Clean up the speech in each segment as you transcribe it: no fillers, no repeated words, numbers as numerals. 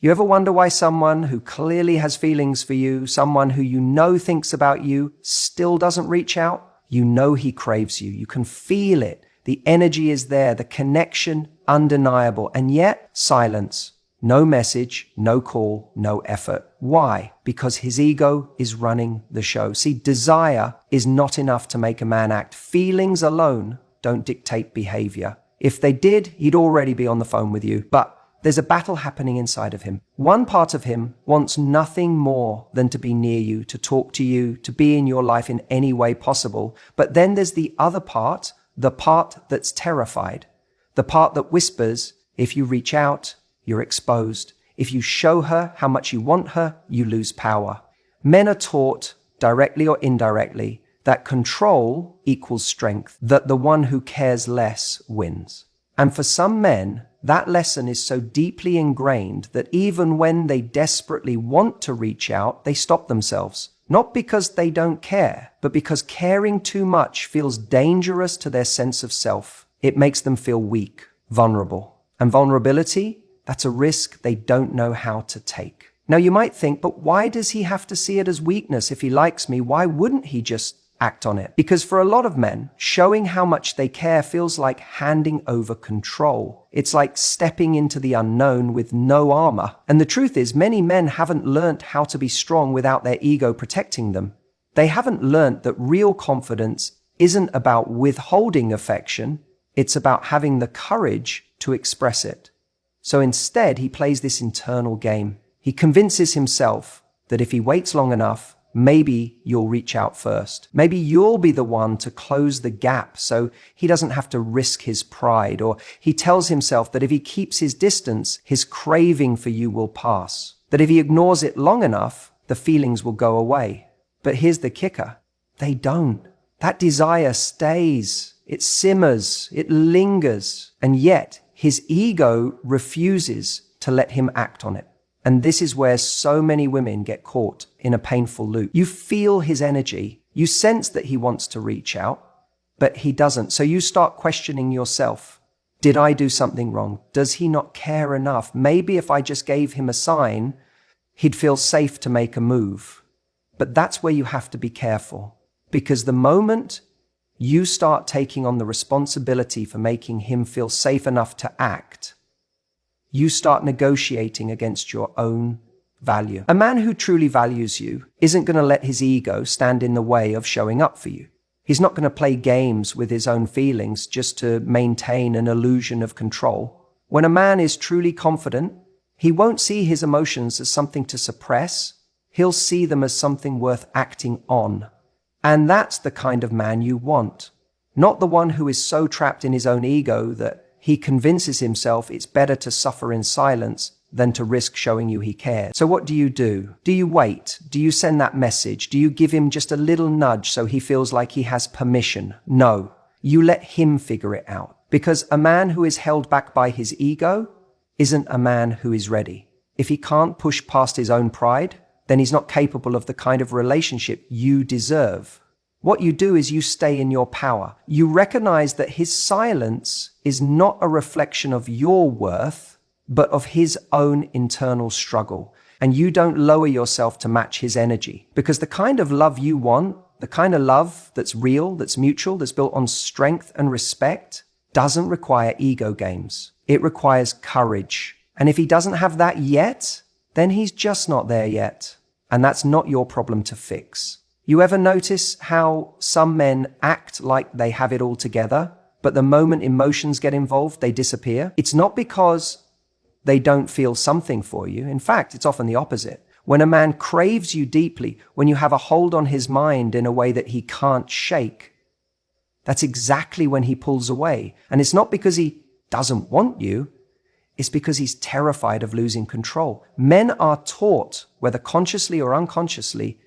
You ever wonder why someone who clearly has feelings for you, someone who you know thinks about you, still doesn't reach out? You know he craves you. You can feel it. The energy is there, the connection undeniable, and yet silence. No message, no call, no effort. Why? Because his ego is running the show. See, desire is not enough to make a man act. Feelings alone don't dictate behavior. If they did, he'd already be on the phone with you. But there's a battle happening inside of him. One part of him wants nothing more than to be near you, to talk to you, to be in your life in any way possible. But then there's the other part, the part that's terrified, the part that whispers, if you reach out, you're exposed. If you show her how much you want her, you lose power. Men are taught, directly or indirectly, that control equals strength, that the one who cares less wins. And for some men, that lesson is so deeply ingrained that even when they desperately want to reach out, they stop themselves. Not because they don't care, but because caring too much feels dangerous to their sense of self. It makes them feel weak, vulnerable. And vulnerability, that's a risk they don't know how to take. Now you might think, but why does he have to see it as weakness? If he likes me, why wouldn't he just act on it? Because for a lot of men, showing how much they care feels like handing over control. It's like stepping into the unknown with no armor. And the truth is, many men haven't learnt how to be strong without their ego protecting them. They haven't learnt that real confidence isn't about withholding affection. It's about having the courage to express it. So instead, he plays this internal game. He convinces himself that if he waits long enough, maybe you'll reach out first. Maybe you'll be the one to close the gap so he doesn't have to risk his pride. Or he tells himself that if he keeps his distance, his craving for you will pass. That if he ignores it long enough, the feelings will go away. But here's the kicker. They don't. That desire stays. It simmers. It lingers. And yet his ego refuses to let him act on it. And this is where so many women get caught in a painful loop. You feel his energy. You sense that he wants to reach out, but he doesn't. So you start questioning yourself. Did I do something wrong? Does he not care enough? Maybe if I just gave him a sign, he'd feel safe to make a move. But that's where you have to be careful. Because the moment you start taking on the responsibility for making him feel safe enough to act, you start negotiating against your own value. A man who truly values you isn't going to let his ego stand in the way of showing up for you. He's not going to play games with his own feelings just to maintain an illusion of control. When a man is truly confident, he won't see his emotions as something to suppress. He'll see them as something worth acting on. And that's the kind of man you want. Not the one who is so trapped in his own ego that he convinces himself it's better to suffer in silence than to risk showing you he cares. So what do? Do you wait? Do you send that message? Do you give him just a little nudge so he feels like he has permission? No. You let him figure it out. Because a man who is held back by his ego isn't a man who is ready. If he can't push past his own pride, then he's not capable of the kind of relationship you deserve. What you do is you stay in your power. You recognize that his silence is not a reflection of your worth, but of his own internal struggle. And you don't lower yourself to match his energy. Because the kind of love you want, the kind of love that's real, that's mutual, that's built on strength and respect, doesn't require ego games. It requires courage. And if he doesn't have that yet, then he's just not there yet. And that's not your problem to fix. You ever notice how some men act like they have it all together, but the moment emotions get involved, they disappear? It's not because they don't feel something for you. In fact, it's often the opposite. When a man craves you deeply, when you have a hold on his mind in a way that he can't shake, that's exactly when he pulls away. And it's not because he doesn't want you. It's because he's terrified of losing control. Men are taught, whether consciously or unconsciously,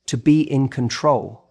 to be in control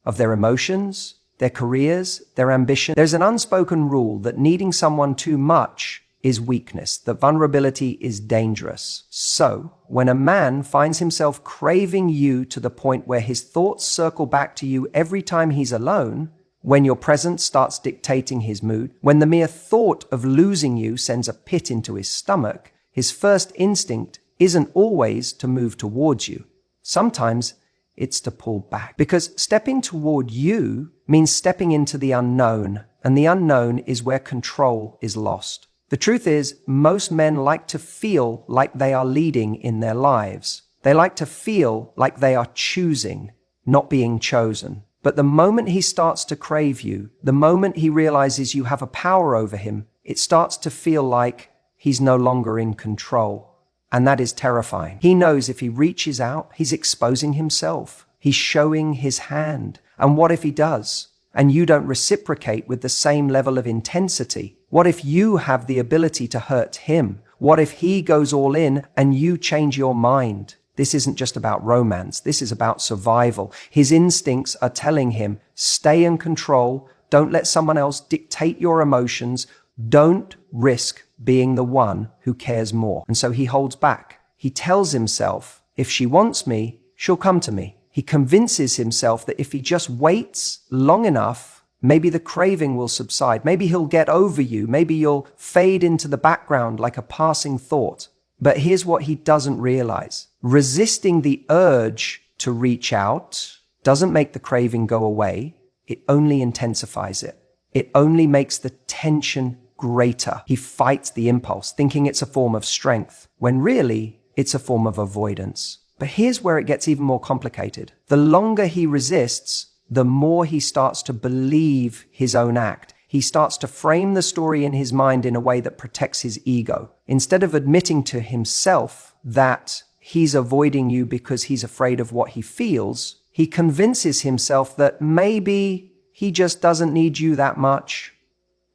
of their emotions, their careers, their ambition. There's an unspoken rule that needing someone too much is weakness, that vulnerability is dangerous. So, when a man finds himself craving you to the point where his thoughts circle back to you every time he's alone, when your presence starts dictating his mood, when the mere thought of losing you sends a pit into his stomach, his first instinct isn't always to move towards you. Sometimes it's to pull back. Because stepping toward you means stepping into the unknown, and the unknown is where control is lost. The truth is, most men like to feel like they are leading in their lives. They like to feel like they are choosing, not being chosen. But the moment he starts to crave you, the moment he realizes you have a power over him, it starts to feel like he's no longer in control. And that is terrifying. He knows if he reaches out, he's exposing himself. He's showing his hand. And what if he does? And you don't reciprocate with the same level of intensity? What if you have the ability to hurt him? What if he goes all in and you change your mind? This isn't just about romance. This is about survival. His instincts are telling him, stay in control. Don't let someone else dictate your emotions. Don't risk being the one who cares more. And so he holds back. He tells himself, if she wants me, she'll come to me. He convinces himself that if he just waits long enough, maybe the craving will subside. Maybe he'll get over you. Maybe you'll fade into the background like a passing thought. But here's what he doesn't realize. Resisting the urge to reach out doesn't make the craving go away. It only intensifies it. It only makes the tension greater. He fights the impulse, thinking it's a form of strength, when really it's a form of avoidance. But here's where it gets even more complicated. The longer he resists, the more he starts to believe his own act. He starts to frame the story in his mind in a way that protects his ego. Instead of admitting to himself that he's avoiding you because he's afraid of what he feels, he convinces himself that maybe he just doesn't need you that much.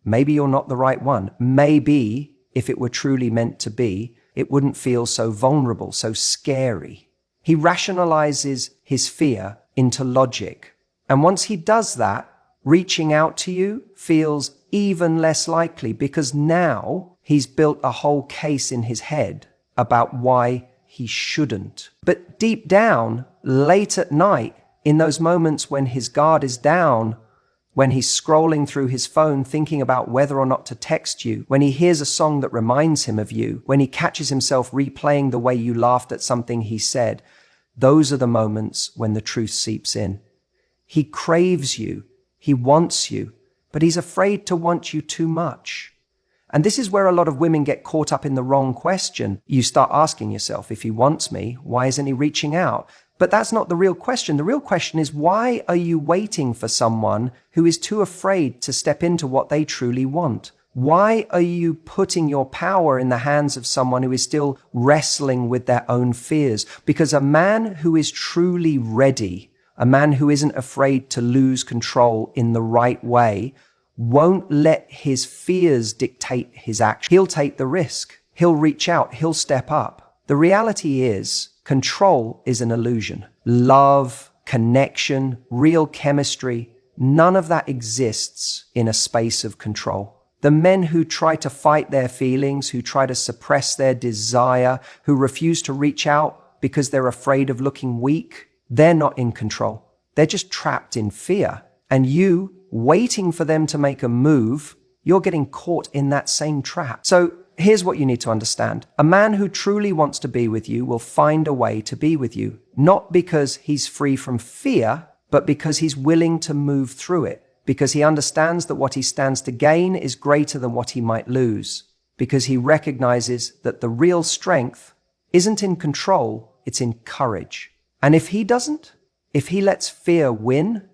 Maybe you're not the right one. Maybe, if it were truly meant to be, it wouldn't feel so vulnerable, so scary. He rationalizes his fear into logic. And once he does that, reaching out to you feels even less likely because now he's built a whole case in his head about why he shouldn't. But deep down, late at night, in those moments when his guard is down, when he's scrolling through his phone thinking about whether or not to text you, when he hears a song that reminds him of you, when he catches himself replaying the way you laughed at something he said, those are the moments when the truth seeps in. He craves you. He wants you, but he's afraid to want you too much. And this is where a lot of women get caught up in the wrong question. You start asking yourself, if he wants me, why isn't he reaching out? But that's not the real question. The real question is, why are you waiting for someone who is too afraid to step into what they truly want? Why are you putting your power in the hands of someone who is still wrestling with their own fears? Because a man who is truly ready, a man who isn't afraid to lose control in the right way, won't let his fears dictate his action. He'll take the risk. He'll reach out. He'll step up. The reality is, control is an illusion. Love, connection, real chemistry, none of that exists in a space of control. The men who try to fight their feelings, who try to suppress their desire, who refuse to reach out because they're afraid of looking weak, they're not in control. They're just trapped in fear. And you, waiting for them to make a move, you're getting caught in that same trap. So here's what you need to understand. A man who truly wants to be with you will find a way to be with you, not because he's free from fear, but because he's willing to move through it, because he understands that what he stands to gain is greater than what he might lose, because he recognizes that the real strength isn't in control, it's in courage. And if he doesn't, if he lets fear win,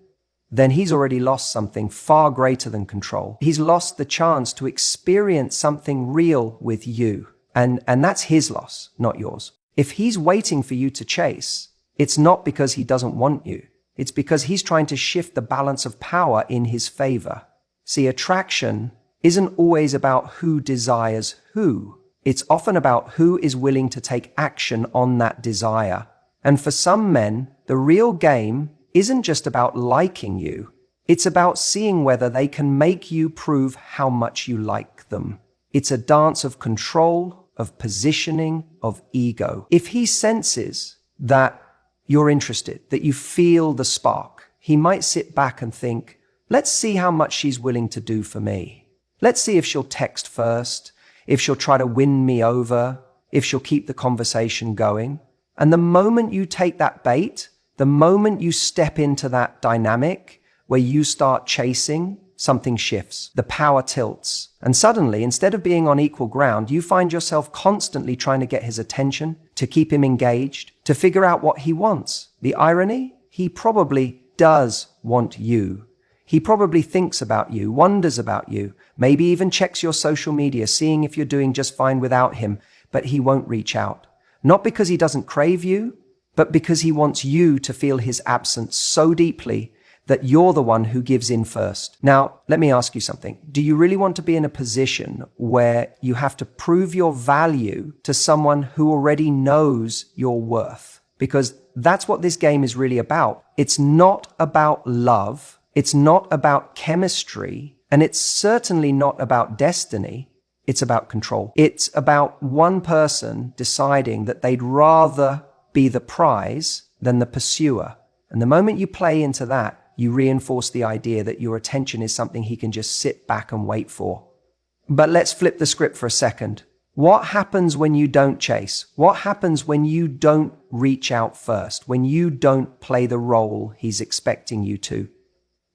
then he's already lost something far greater than control. He's lost the chance to experience something real with you. And that's his loss, not yours. If he's waiting for you to chase, it's not because he doesn't want you. It's because he's trying to shift the balance of power in his favor. See, attraction isn't always about who desires who. It's often about who is willing to take action on that desire. And for some men, the real game isn't just about liking you. It's about seeing whether they can make you prove how much you like them. It's a dance of control, of positioning, of ego. If he senses that you're interested, that you feel the spark, he might sit back and think, let's see how much she's willing to do for me. Let's see if she'll text first, if she'll try to win me over, if she'll keep the conversation going. And the moment you take that bait, the moment you step into that dynamic where you start chasing, something shifts. The power tilts. And suddenly, instead of being on equal ground, you find yourself constantly trying to get his attention, to keep him engaged, to figure out what he wants. The irony? He probably does want you. He probably thinks about you, wonders about you, maybe even checks your social media, seeing if you're doing just fine without him, but he won't reach out. Not because he doesn't crave you, but because he wants you to feel his absence so deeply that you're the one who gives in first. Now, let me ask you something. Do you really want to be in a position where you have to prove your value to someone who already knows your worth? Because that's what this game is really about. It's not about love. It's not about chemistry. And it's certainly not about destiny. It's about control. It's about one person deciding that they'd rather be the prize than the pursuer. And the moment you play into that, you reinforce the idea that your attention is something he can just sit back and wait for. But let's flip the script for a second. What happens when you don't chase? What happens when you don't reach out first? When you don't play the role he's expecting you to?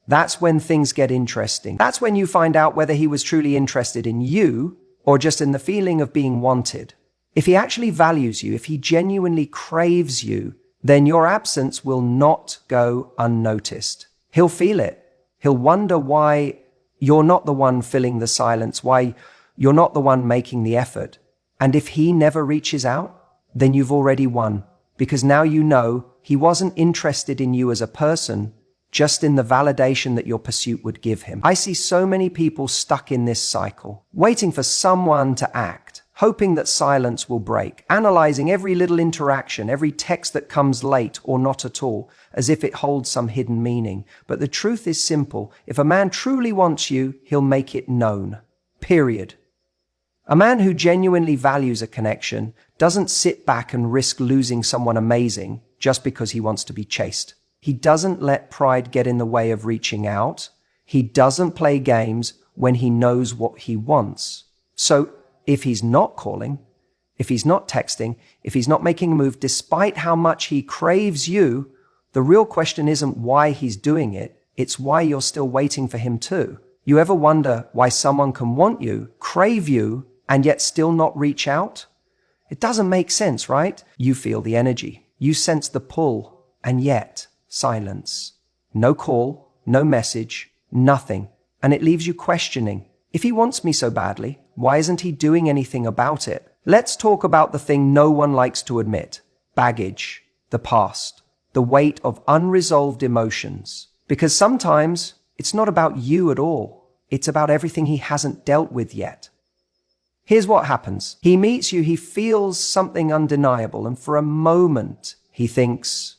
That's when things get interesting. That's when you find out whether he was truly interested in you or just in the feeling of being wanted. If he actually values you, if he genuinely craves you, then your absence will not go unnoticed. He'll feel it. He'll wonder why you're not the one filling the silence, why you're not the one making the effort. And if he never reaches out, then you've already won, because now you know he wasn't interested in you as a person, just in the validation that your pursuit would give him. I see so many people stuck in this cycle, waiting for someone to act, hoping that silence will break, analyzing every little interaction, every text that comes late or not at all, as if it holds some hidden meaning. But the truth is simple. If a man truly wants you, he'll make it known. Period. A man who genuinely values a connection doesn't sit back and risk losing someone amazing just because he wants to be chased. He doesn't let pride get in the way of reaching out. He doesn't play games when he knows what he wants. So if he's not calling, if he's not texting, if he's not making a move, despite how much he craves you, the real question isn't why he's doing it. It's why you're still waiting for him too. You ever wonder why someone can want you, crave you, and yet still not reach out? It doesn't make sense, right? You feel the energy. You sense the pull, and yet silence. No call, no message, nothing. And it leaves you questioning. If he wants me so badly, why isn't he doing anything about it? Let's talk about the thing no one likes to admit. Baggage, the past, the weight of unresolved emotions. Because sometimes it's not about you at all. It's about everything he hasn't dealt with yet. Here's what happens. He meets you, he feels something undeniable, and for a moment he thinks,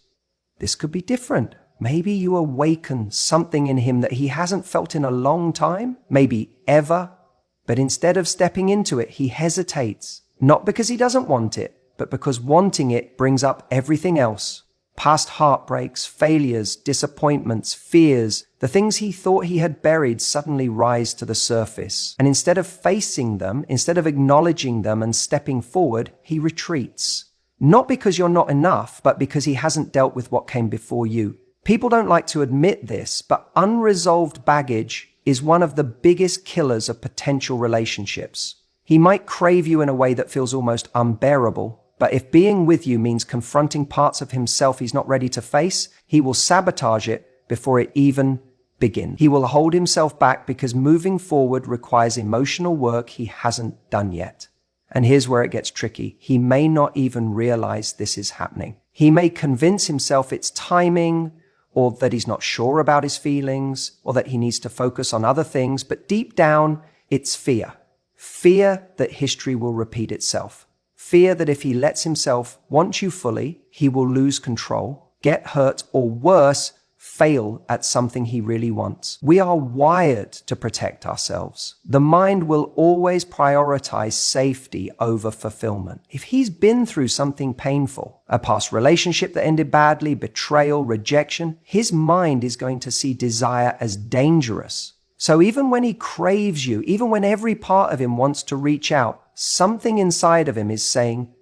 this could be different. Maybe you awaken something in him that he hasn't felt in a long time, maybe ever. But instead of stepping into it, he hesitates. Not because he doesn't want it, but because wanting it brings up everything else. Past heartbreaks, failures, disappointments, fears, the things he thought he had buried suddenly rise to the surface. And instead of facing them, instead of acknowledging them and stepping forward, he retreats. Not because you're not enough, but because he hasn't dealt with what came before you. People don't like to admit this, but unresolved baggage is one of the biggest killers of potential relationships. He might crave you in a way that feels almost unbearable, but if being with you means confronting parts of himself he's not ready to face, he will sabotage it before it even begins. He will hold himself back because moving forward requires emotional work he hasn't done yet. And here's where it gets tricky. He may not even realize this is happening. He may convince himself it's timing, or that he's not sure about his feelings, or that he needs to focus on other things, but deep down, it's fear. Fear that history will repeat itself. Fear that if he lets himself want you fully, he will lose control, get hurt, or worse, fail at something he really wants. We are wired to protect ourselves. The mind will always prioritize safety over fulfillment. If he's been through something painful, a past relationship that ended badly, betrayal, rejection, his mind is going to see desire as dangerous. So even when he craves you, even when every part of him wants to reach out, something inside of him is saying,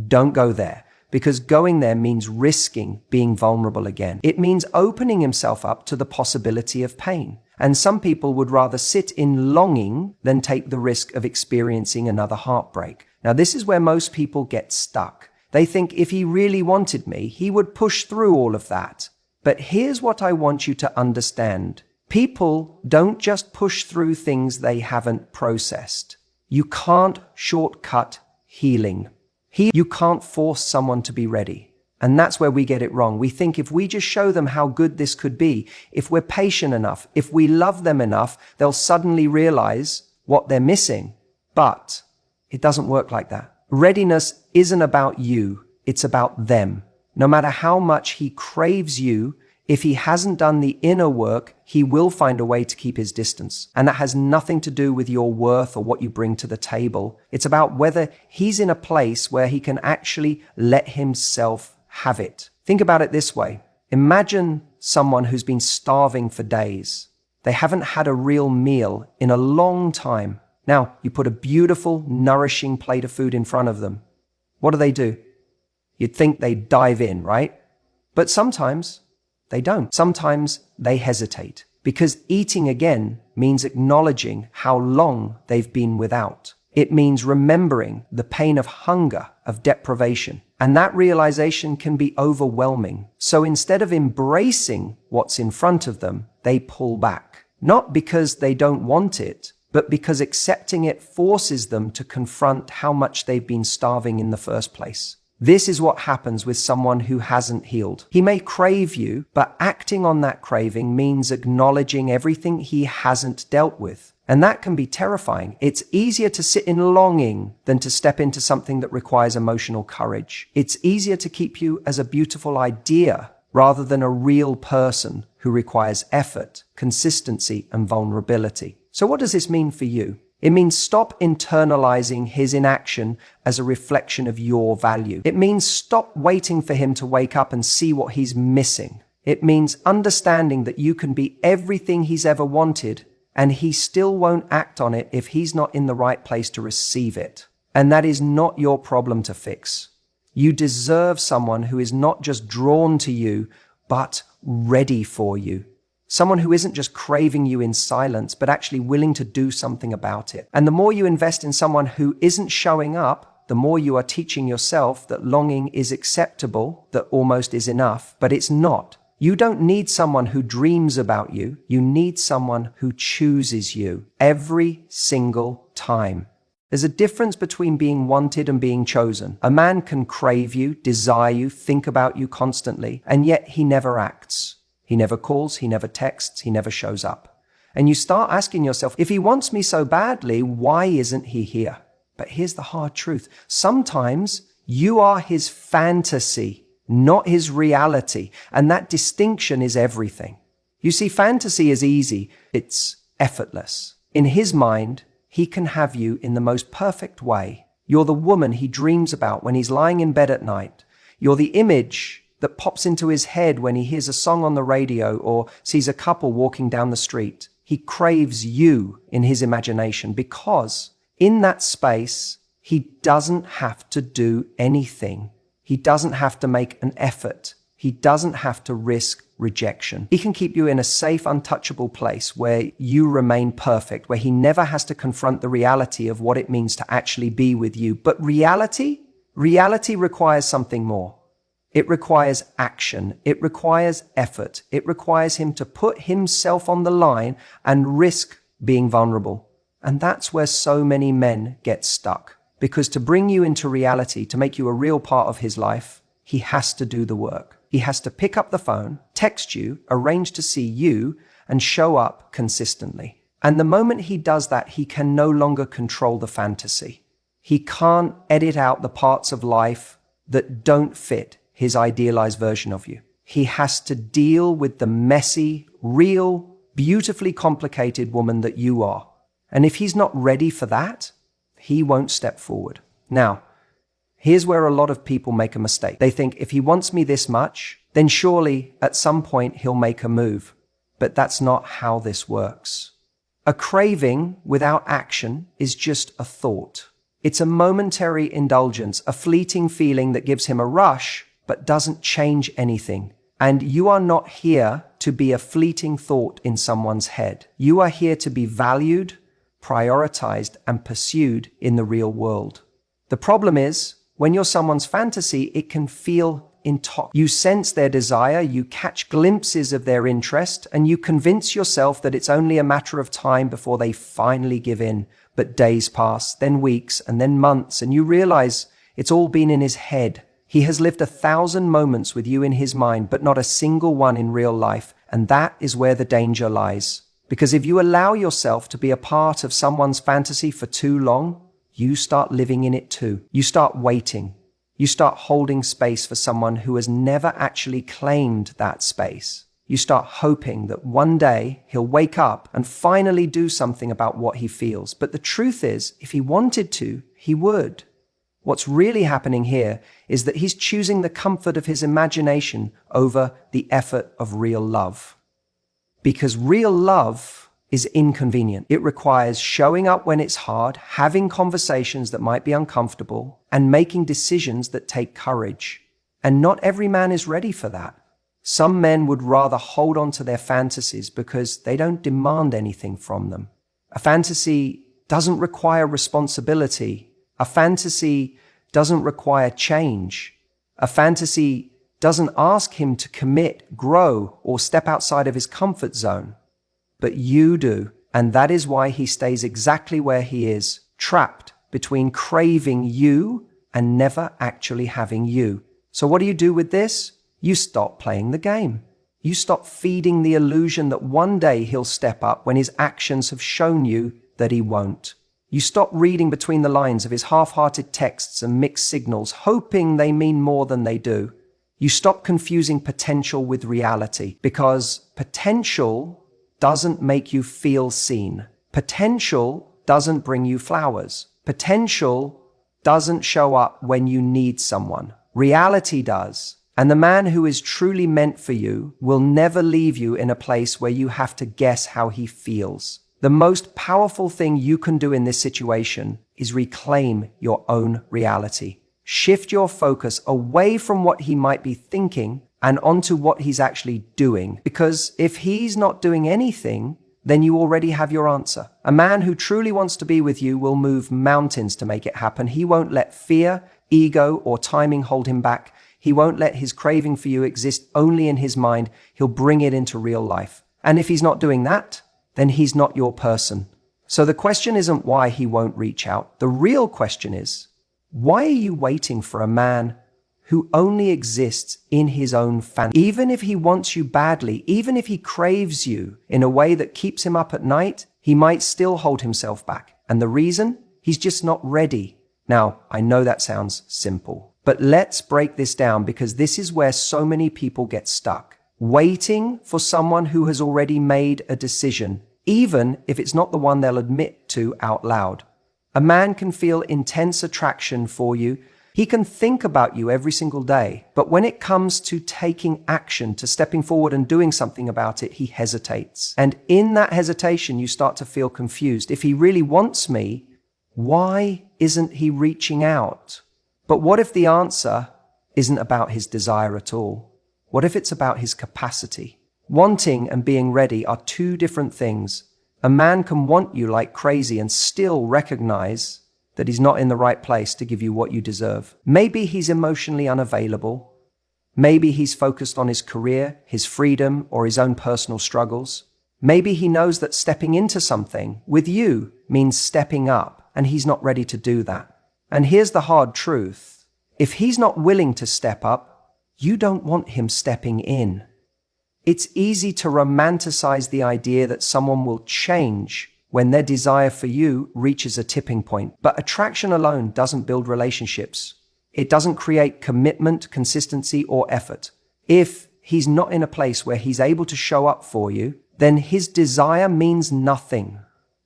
don't go there. Because going there means risking being vulnerable again. It means opening himself up to the possibility of pain. And some people would rather sit in longing than take the risk of experiencing another heartbreak. Now, this is where most people get stuck. They think if he really wanted me, he would push through all of that. But here's what I want you to understand. People don't just push through things they haven't processed. You can't shortcut healing. You can't force someone to be ready. And that's where we get it wrong. We think if we just show them how good this could be, if we're patient enough, if we love them enough, they'll suddenly realize what they're missing. But it doesn't work like that. Readiness isn't about you. It's about them. No matter how much he craves you, if he hasn't done the inner work, he will find a way to keep his distance. And that has nothing to do with your worth or what you bring to the table. It's about whether he's in a place where he can actually let himself have it. Think about it this way. Imagine someone who's been starving for days. They haven't had a real meal in a long time. Now, you put a beautiful, nourishing plate of food in front of them. What do? You'd think they'd dive in, right? But sometimes they don't. Sometimes they hesitate because eating again means acknowledging how long they've been without. It means remembering the pain of hunger, of deprivation. And that realization can be overwhelming. So instead of embracing what's in front of them, they pull back. Not because they don't want it, but because accepting it forces them to confront how much they've been starving in the first place. This is what happens with someone who hasn't healed. He may crave you, but acting on that craving means acknowledging everything he hasn't dealt with. And that can be terrifying. It's easier to sit in longing than to step into something that requires emotional courage. It's easier to keep you as a beautiful idea rather than a real person who requires effort, consistency, and vulnerability. So what does this mean for you? It means stop internalizing his inaction as a reflection of your value. It means stop waiting for him to wake up and see what he's missing. It means understanding that you can be everything he's ever wanted, and he still won't act on it if he's not in the right place to receive it. And that is not your problem to fix. You deserve someone who is not just drawn to you, but ready for you. Someone who isn't just craving you in silence, but actually willing to do something about it. And the more you invest in someone who isn't showing up, the more you are teaching yourself that longing is acceptable, that almost is enough, but it's not. You don't need someone who dreams about you. You need someone who chooses you every single time. There's a difference between being wanted and being chosen. A man can crave you, desire you, think about you constantly, and yet he never acts. He never calls, he never texts, he never shows up. And you start asking yourself, if he wants me so badly, why isn't he here? But here's the hard truth. Sometimes you are his fantasy, not his reality. And that distinction is everything. You see, fantasy is easy. It's effortless. In his mind, he can have you in the most perfect way. You're the woman he dreams about when he's lying in bed at night. You're the image that pops into his head when he hears a song on the radio or sees a couple walking down the street. He craves you in his imagination because in that space, he doesn't have to do anything. He doesn't have to make an effort. He doesn't have to risk rejection. He can keep you in a safe, untouchable place where you remain perfect, where he never has to confront the reality of what it means to actually be with you. But reality requires something more. It requires action. It requires effort. It requires him to put himself on the line and risk being vulnerable. And that's where so many men get stuck. Because to bring you into reality, to make you a real part of his life, he has to do the work. He has to pick up the phone, text you, arrange to see you, and show up consistently. And the moment he does that, he can no longer control the fantasy. He can't edit out the parts of life that don't fit his idealized version of you. He has to deal with the messy, real, beautifully complicated woman that you are. And if he's not ready for that, he won't step forward. Now, here's where a lot of people make a mistake. They think if he wants me this much, then surely at some point he'll make a move. But that's not how this works. A craving without action is just a thought. It's a momentary indulgence, a fleeting feeling that gives him a rush, but doesn't change anything. And you are not here to be a fleeting thought in someone's head. You are here to be valued, prioritized, and pursued in the real world. The problem is, when you're someone's fantasy, it can feel intoxicating. You sense their desire, you catch glimpses of their interest, and you convince yourself that it's only a matter of time before they finally give in. But days pass, then weeks, and then months, and you realize it's all been in his head. He has lived 1,000 moments with you in his mind, but not a single one in real life. And that is where the danger lies. Because if you allow yourself to be a part of someone's fantasy for too long, you start living in it too. You start waiting. You start holding space for someone who has never actually claimed that space. You start hoping that one day he'll wake up and finally do something about what he feels. But the truth is, if he wanted to, he would. What's really happening here is that he's choosing the comfort of his imagination over the effort of real love. Because real love is inconvenient. It requires showing up when it's hard, having conversations that might be uncomfortable, and making decisions that take courage. And not every man is ready for that. Some men would rather hold on to their fantasies because they don't demand anything from them. A fantasy doesn't require responsibility. A fantasy doesn't require change. A fantasy doesn't ask him to commit, grow, or step outside of his comfort zone. But you do, and that is why he stays exactly where he is, trapped between craving you and never actually having you. So what do you do with this? You stop playing the game. You stop feeding the illusion that one day he'll step up when his actions have shown you that he won't. You stop reading between the lines of his half-hearted texts and mixed signals, hoping they mean more than they do. You stop confusing potential with reality, because potential doesn't make you feel seen. Potential doesn't bring you flowers. Potential doesn't show up when you need someone. Reality does. And the man who is truly meant for you will never leave you in a place where you have to guess how he feels. The most powerful thing you can do in this situation is reclaim your own reality. Shift your focus away from what he might be thinking and onto what he's actually doing. Because if he's not doing anything, then you already have your answer. A man who truly wants to be with you will move mountains to make it happen. He won't let fear, ego, or timing hold him back. He won't let his craving for you exist only in his mind. He'll bring it into real life. And if he's not doing that, then he's not your person. So the question isn't why he won't reach out. The real question is, why are you waiting for a man who only exists in his own fantasy? Even if he wants you badly, even if he craves you in a way that keeps him up at night, he might still hold himself back. And the reason? He's just not ready. Now, I know that sounds simple, but let's break this down, because this is where so many people get stuck. Waiting for someone who has already made a decision, even if it's not the one they'll admit to out loud. A man can feel intense attraction for you. He can think about you every single day. But when it comes to taking action, to stepping forward and doing something about it, he hesitates. And in that hesitation, you start to feel confused. If he really wants me, why isn't he reaching out? But what if the answer isn't about his desire at all? What if it's about his capacity? Wanting and being ready are two different things. A man can want you like crazy and still recognize that he's not in the right place to give you what you deserve. Maybe he's emotionally unavailable. Maybe he's focused on his career, his freedom, or his own personal struggles. Maybe he knows that stepping into something with you means stepping up, and he's not ready to do that. And here's the hard truth. If he's not willing to step up, you don't want him stepping in. It's easy to romanticize the idea that someone will change when their desire for you reaches a tipping point. But attraction alone doesn't build relationships. It doesn't create commitment, consistency, or effort. If he's not in a place where he's able to show up for you, then his desire means nothing.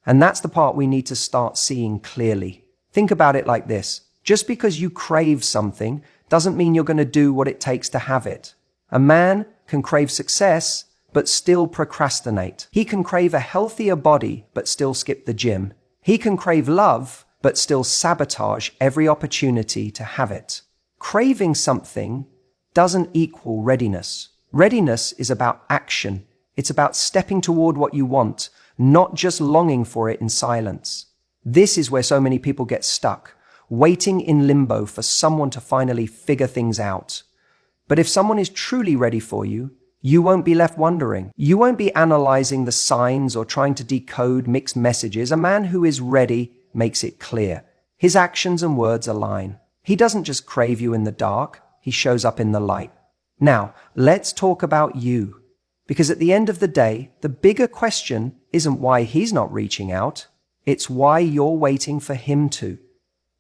And that's the part we need to start seeing clearly. Think about it like this. Just because you crave something doesn't mean you're going to do what it takes to have it. A man can crave success, but still procrastinate. He can crave a healthier body, but still skip the gym. He can crave love, but still sabotage every opportunity to have it. Craving something doesn't equal readiness. Readiness is about action. It's about stepping toward what you want, not just longing for it in silence. This is where so many people get stuck, waiting in limbo for someone to finally figure things out. But if someone is truly ready for you, you won't be left wondering. You won't be analyzing the signs or trying to decode mixed messages. A man who is ready makes it clear. His actions and words align. He doesn't just crave you in the dark, he shows up in the light. Now, let's talk about you. Because at the end of the day, the bigger question isn't why he's not reaching out. It's why you're waiting for him to.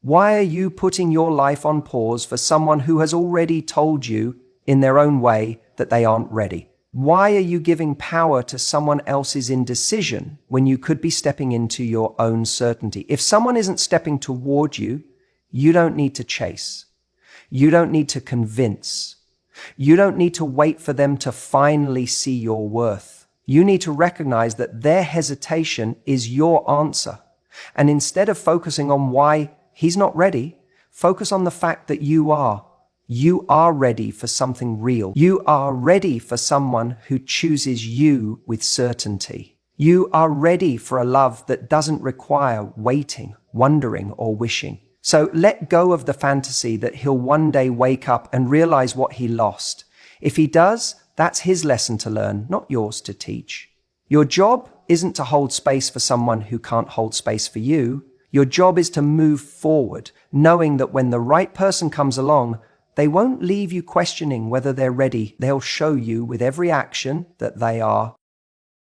Why are you putting your life on pause for someone who has already told you in their own way that they aren't ready? Why are you giving power to someone else's indecision when you could be stepping into your own certainty? If someone isn't stepping toward you, you don't need to chase. You don't need to convince. You don't need to wait for them to finally see your worth. You need to recognize that their hesitation is your answer. And instead of focusing on why he's not ready, focus on the fact that you are. You are ready for something real. You are ready for someone who chooses you with certainty. You are ready for a love that doesn't require waiting, wondering, or wishing. So let go of the fantasy that he'll one day wake up and realize what he lost. If he does, that's his lesson to learn, not yours to teach. Your job isn't to hold space for someone who can't hold space for you. Your job is to move forward, knowing that when the right person comes along, they won't leave you questioning whether they're ready. They'll show you with every action that they are